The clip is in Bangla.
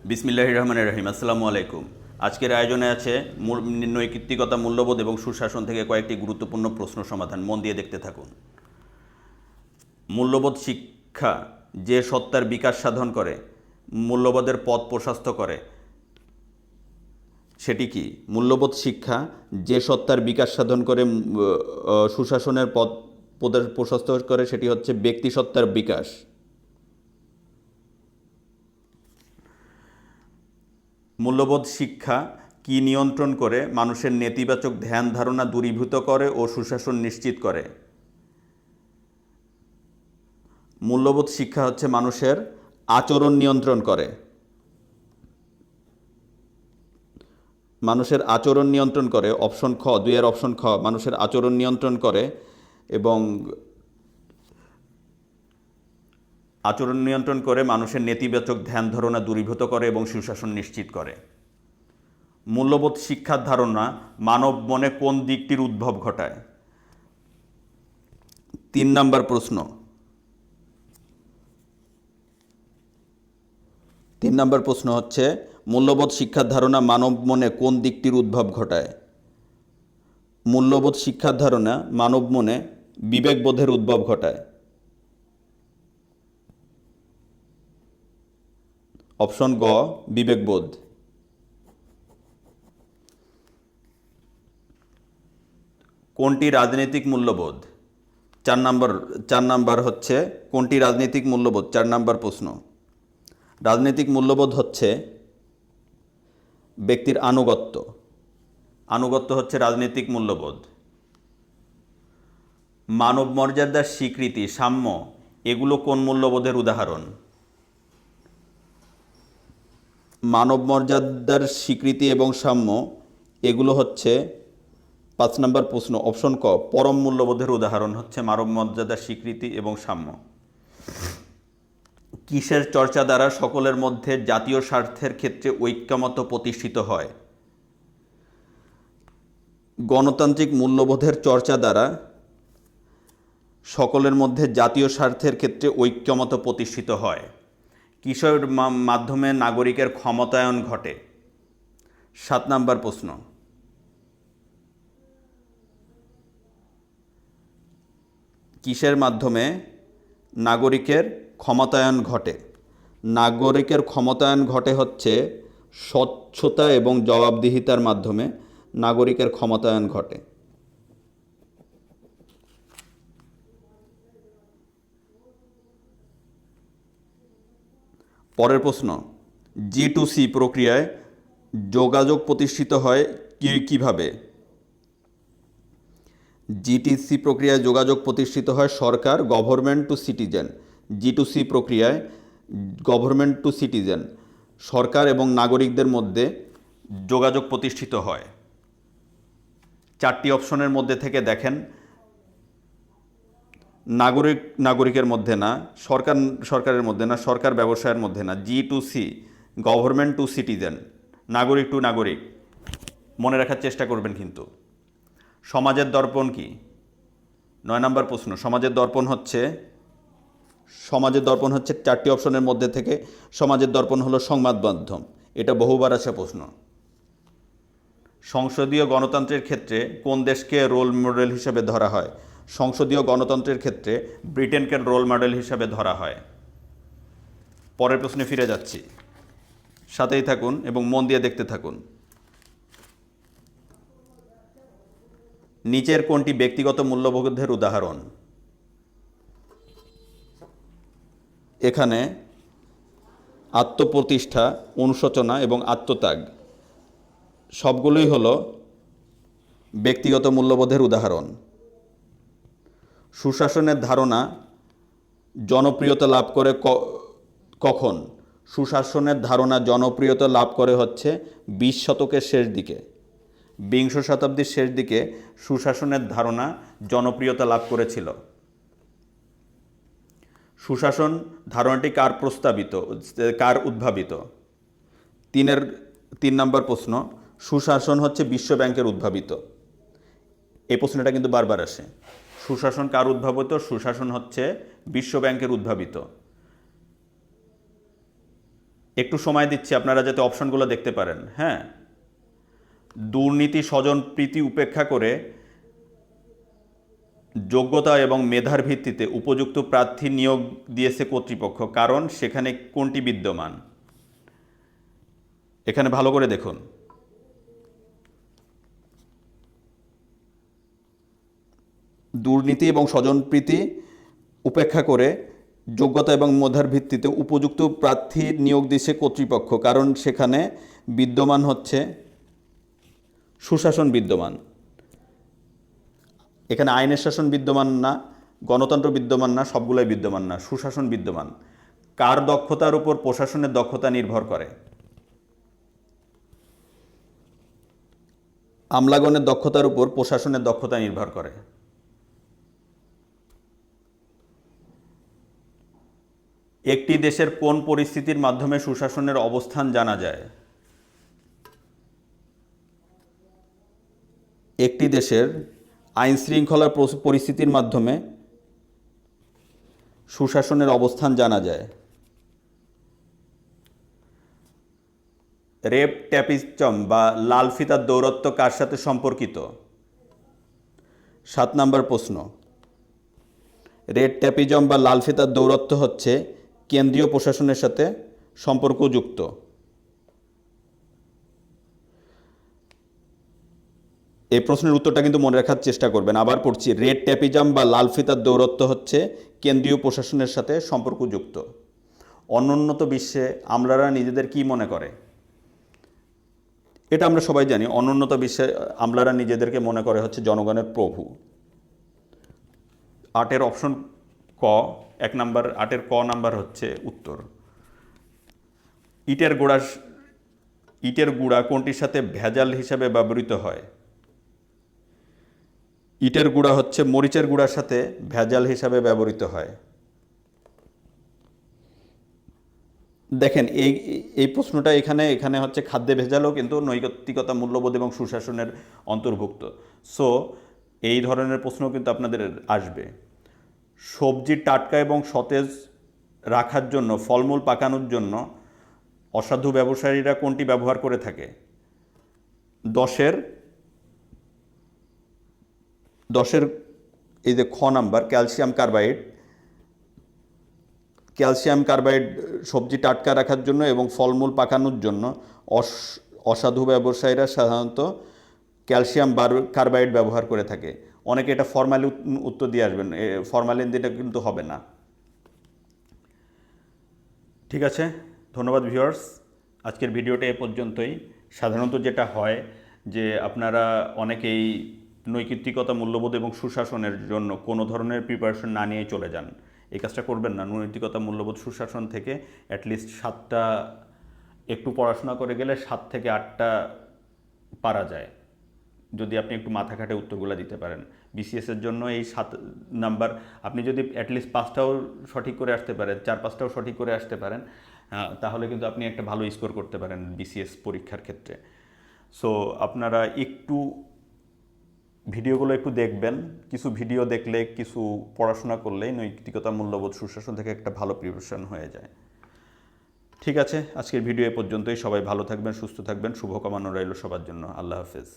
বিসমিল্লাহির রহমানির রহিম। আসসালামু আলাইকুম। আজকের আয়োজনে আছে নৈতিকতা, মূল্যবোধ এবং সুশাসন থেকে কয়েকটি গুরুত্বপূর্ণ প্রশ্ন সমাধান। মন দিয়ে দেখতে থাকুন। মূল্যবোধ শিক্ষা যে সত্তার বিকাশ সাধন করে, মূল্যবোধের পথ প্রশস্ত করে, সেটি কি? মূল্যবোধ শিক্ষা যে সত্তার বিকাশ সাধন করে সুশাসনের পথ প্রশস্ত করে, সেটি হচ্ছে ব্যক্তিসত্তার বিকাশ। মূল্যবোধ শিক্ষা কি নিয়ন্ত্রণ করে? মানুষের নেতিবাচক ধ্যান ধারণা দূরীভূত করে ও সুশাসন নিশ্চিত করে। মূল্যবোধ শিক্ষা হচ্ছে মানুষের আচরণ নিয়ন্ত্রণ করে। মানুষের আচরণ নিয়ন্ত্রণ করে। অপশন খ, 2 এর অপশন খ, মানুষের আচরণ নিয়ন্ত্রণ করে এবং আচরণ নিয়ন্ত্রণ করে মানুষের নেতিবাচক ধ্যান ধারণা দূরীভূত করে এবং সুশাসন নিশ্চিত করে। মূল্যবোধ শিক্ষার ধারণা মানব মনে কোন দিকটির উদ্ভব ঘটায়? 3 নম্বর প্রশ্ন। 3 নম্বর প্রশ্ন হচ্ছে মূল্যবোধ শিক্ষার ধারণা মানব মনে কোন দিকটির উদ্ভব ঘটায়? মূল্যবোধ শিক্ষার ধারণা মানব মনে বিবেকবোধের উদ্ভব ঘটায়। অপশন গ, বিবেকবোধ। কোনটি রাজনৈতিক মূল্যবোধ? 4 নম্বর হচ্ছে কোনটি রাজনৈতিক মূল্যবোধ? 4 নম্বর প্রশ্ন। রাজনৈতিক মূল্যবোধ হচ্ছে ব্যক্তির আনুগত্য। আনুগত্য হচ্ছে রাজনৈতিক মূল্যবোধ। মানব মর্যাদার স্বীকৃতি, সাম্য, এগুলো কোন মূল্যবোধের উদাহরণ? মানব মর্যাদার স্বীকৃতি এবং সাম্য এগুলো হচ্ছে 5 নম্বর প্রশ্ন। অপশন ক, পরম মূল্যবোধের উদাহরণ হচ্ছে মানব মর্যাদার স্বীকৃতি এবং সাম্য। কিসের চর্চা দ্বারা সকলের মধ্যে জাতীয় স্বার্থের ক্ষেত্রে ঐক্যমত প্রতিষ্ঠিত হয়? গণতান্ত্রিক মূল্যবোধের চর্চা দ্বারা সকলের মধ্যে জাতীয় স্বার্থের ক্ষেত্রে ঐক্যমত প্রতিষ্ঠিত হয়। কিসের মাধ্যমে নাগরিকের ক্ষমতায়ন ঘটে? 7 নম্বর প্রশ্ন। কিসের মাধ্যমে নাগরিকের ক্ষমতায়ন ঘটে? নাগরিকের ক্ষমতায়ন ঘটে হচ্ছে স্বচ্ছতা এবং জবাবদিহিতার মাধ্যমে নাগরিকের ক্ষমতায়ন ঘটে। পরের প্রশ্ন। G2C প্রক্রিয়ায় যোগাযোগ প্রতিষ্ঠিত হয় কিভাবে? G2C প্রক্রিয়ায় যোগাযোগ প্রতিষ্ঠিত হয় সরকার, গভর্নমেন্ট টু সিটিজেন। G2C প্রক্রিয়ায় গভর্নমেন্ট টু সিটিজেন, সরকার এবং নাগরিকদের মধ্যে যোগাযোগ প্রতিষ্ঠিত হয়। 4টি অপশনের মধ্যে থেকে দেখেন। নাগরিকের মধ্যে না, সরকারের মধ্যে না, সরকার ব্যবসায়ের মধ্যে না। G2C, গভর্নমেন্ট টু সিটিজেন, নাগরিক টু নাগরিক। মনে রাখার চেষ্টা করবেন কিন্তু। সমাজের দর্পণ কি? 9 নম্বর প্রশ্ন। সমাজের দর্পণ হচ্ছে 4টি অপশনের মধ্যে থেকে সমাজের দর্পণ হলো সংবাদ মাধ্যম। এটা বহুবার আসা প্রশ্ন। সংসদীয় গণতন্ত্রের ক্ষেত্রে কোন দেশকে রোল মডেল হিসেবে ধরা হয়? সংসদীয় গণতন্ত্রের ক্ষেত্রে ব্রিটেনকে রোল মডেল হিসেবে ধরা হয়। পরের প্রশ্নে ফিরে যাচ্ছি, সাথেই থাকুন এবং মন দিয়ে দেখতে থাকুন। নিচের কোনটি ব্যক্তিগত মূল্যবোধের উদাহরণ? এখানে আত্মপ্রতিষ্ঠা, অনুশোচনা এবং আত্মত্যাগ সবগুলোই হলো ব্যক্তিগত মূল্যবোধের উদাহরণ। সুশাসনের ধারণা জনপ্রিয়তা লাভ করে কখন? সুশাসনের ধারণা জনপ্রিয়তা লাভ করে হচ্ছে 20 শতকের শেষ দিকে। বিংশ শতাব্দীর শেষ দিকে সুশাসনের ধারণা জনপ্রিয়তা লাভ করেছিল। সুশাসন ধারণাটি কার উদ্ভাবিত? 3 নম্বর প্রশ্ন। সুশাসন হচ্ছে বিশ্ব ব্যাংকের উদ্ভাবিত। এই প্রশ্নটা কিন্তু বারবার আসে। সুশাসন কার উদ্ভাবিত? সুশাসন হচ্ছে বিশ্ব ব্যাংকের উদ্ভাবিত। একটু সময় দিচ্ছি আপনারা যাতে অপশনগুলো দেখতে পারেন। হ্যাঁ, দুর্নীতি স্বজনপ্রীতি উপেক্ষা করে যোগ্যতা এবং মেধার ভিত্তিতে উপযুক্ত প্রার্থী নিয়োগ দিয়েছে কর্তৃপক্ষ, কারণ সেখানে কোনটি বিদ্যমান? এখানে ভালো করে দেখুন। দুর্নীতি এবং স্বজনপ্রীতি উপেক্ষা করে যোগ্যতা এবং মেধার ভিত্তিতে উপযুক্ত প্রার্থী নিয়োগ দিয়েছে কর্তৃপক্ষ, কারণ সেখানে বিদ্যমান হচ্ছে সুশাসন বিদ্যমান। এখানে আইনের শাসন বিদ্যমান না, গণতন্ত্র বিদ্যমান না, সবগুলোই বিদ্যমান না, সুশাসন বিদ্যমান। কার দক্ষতার উপর প্রশাসনের দক্ষতা নির্ভর করে? আমলাগণের দক্ষতার উপর প্রশাসনের দক্ষতা নির্ভর করে। একটি দেশের কোন পরিস্থিতির মাধ্যমে সুশাসনের অবস্থান জানা যায়? একটি দেশের আইন শৃঙ্খলার পরিস্থিতির মাধ্যমে সুশাসনের অবস্থান জানা যায়। রেপ ট্যাপিজম বা লাল ফিতার দৌরত্ব কার সাথে সম্পর্কিত? 7 নম্বর প্রশ্ন। রেড ট্যাপিজম বা লাল ফিতার দৌরত্ব হচ্ছে কেন্দ্রীয় প্রশাসনের সাথে সম্পর্কযুক্ত। এই প্রশ্নের উত্তরটা কিন্তু মনে রাখার চেষ্টা করবেন। আবার পড়ছি, রেড ট্যাপিজম বা লাল ফিতার দৌরত্ব হচ্ছে কেন্দ্রীয় প্রশাসনের সাথে সম্পর্কযুক্ত। অনুন্নত বিশ্বে আমলারা নিজেদের কি মনে করে? এটা আমরা সবাই জানি, অনুন্নত বিশ্বে আমলারা নিজেদেরকে মনে করে হচ্ছে জনগণের প্রভু। 8 অপশন ক, 1 নাম্বার, 8 ক নাম্বার হচ্ছে উত্তর। ইটের গুঁড়া কোনটির সাথে ভেজাল হিসাবে ব্যবহৃত হয়? ইটের গুঁড়া হচ্ছে মরিচের গুঁড়ার সাথে ভেজাল হিসাবে ব্যবহৃত হয়। দেখেন এই প্রশ্নটা এখানে হচ্ছে খাদ্যে ভেজালও কিন্তু নৈতিকতা, মূল্যবোধ এবং সুশাসনের অন্তর্ভুক্ত। সো এই ধরনের প্রশ্ন কিন্তু আপনাদের আসবে। সবজি টাটকা এবং সতেজ রাখার জন্য, ফলমূল পাকানোর জন্য অসাধু ব্যবসায়ীরা কোনটি ব্যবহার করে থাকে? 10 এই যে খ নাম্বার, ক্যালসিয়াম কার্বাইড সবজি টাটকা রাখার জন্য এবং ফলমূল পাকানোর জন্য অসাধু ব্যবসায়ীরা সাধারণত ক্যালসিয়াম কার্বাইড ব্যবহার করে থাকে। অনেকে এটা ফরমালিন উত্তর দিয়ে আসবেন, ফরমালিন দিলে কিন্তু হবে না। ঠিক আছে, ধন্যবাদ ভিউয়ার্স। আজকের ভিডিওটা এ পর্যন্তই। সাধারণত যেটা হয় যে আপনারা অনেকেই নৈতিকতা, মূল্যবোধ এবং সুশাসনের জন্য কোনো ধরনের প্রিপারেশন না নিয়েই চলে যান। এই কাজটা করবেন না। নৈতিকতা, মূল্যবোধ, সুশাসন থেকে অ্যাটলিস্ট 7টা একটু পড়াশোনা করে গেলে 7 থেকে 8টা পারা যায়, যদি আপনি একটু মাথা খাটে উত্তরগুলো দিতে পারেন। বিসিএসের জন্য এই 7 নাম্বার আপনি যদি অ্যাটলিস্ট 5টাও সঠিক করে আসতে পারেন, 4-5টাও সঠিক করে আসতে পারেন, তাহলে কিন্তু আপনি একটা ভালো স্কোর করতে পারেন বিসিএস পরীক্ষার ক্ষেত্রে। সো আপনারা একটু ভিডিওগুলো একটু দেখবেন। কিছু ভিডিও দেখলে, কিছু পড়াশোনা করলেই নৈতিকতা, মূল্যবোধ, সুশাসন থেকে একটা ভালো প্রিপারেশন হয়ে যায়। ঠিক আছে, আজকের ভিডিও এ পর্যন্তই। সবাই ভালো থাকবেন, সুস্থ থাকবেন। শুভকামনা রইল সবার জন্য। আল্লাহ হাফেজ।